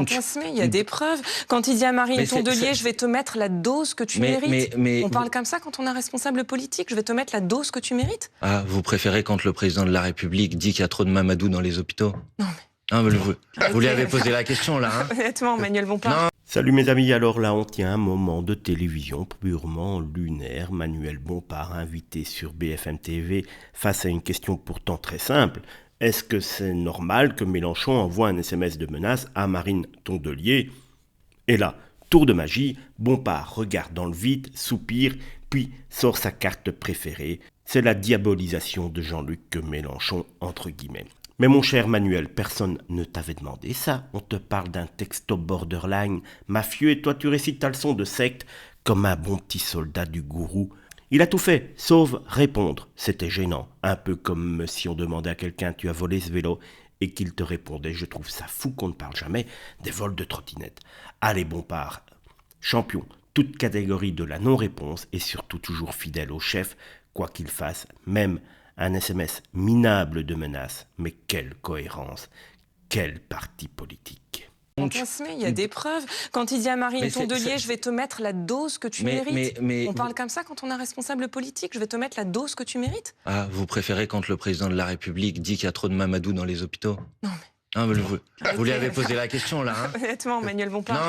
fantasmer, il y a des preuves. Quand il dit à Marine Tondelier, je vais te mettre la dose que tu mérites. On parle comme ça quand on est un responsable politique, je vais te mettre la dose que tu mérites. Ah, vous préférez quand le président de la République dit qu'il y a trop de Mamadou dans les hôpitaux? Non mais... Ah, vous lui avez posé la question là, hein? Honnêtement, Manuel Bompard. Salut mes amis, alors là on tient un moment de télévision purement lunaire. Manuel Bompard invité sur BFM TV face à une question pourtant très simple. Est-ce que c'est normal que Mélenchon envoie un SMS de menace à Marine Tondelier? Et là, tour de magie, Bompard regarde dans le vide, soupire, puis sort sa carte préférée. C'est la diabolisation de Jean-Luc Mélenchon, entre guillemets. Mais mon cher Manuel, personne ne t'avait demandé ça. On te parle d'un texto borderline mafieux et toi tu récites ta leçon de secte comme un bon petit soldat du gourou. Il a tout fait, sauf répondre. C'était gênant, un peu comme si on demandait à quelqu'un « tu as volé ce vélo ?» et qu'il te répondait « je trouve ça fou qu'on ne parle jamais des vols de trottinettes ». Allez Bompard, champion, toute catégorie de la non-réponse et surtout toujours fidèle au chef, quoi qu'il fasse, même un SMS minable de menace, mais quelle cohérence, quel parti politique. Fantasmer, il y a des preuves. Quand il dit à Marine Tondelier, je vais te mettre la dose que tu mérites. On parle comme ça quand on est un responsable politique, je vais te mettre la dose que tu mérites. Ah, vous préférez quand le président de la République dit qu'il y a trop de Mamadou dans les hôpitaux? Non mais... Ah, vous lui avez posé la question là, hein? Honnêtement, Manuel Bompard.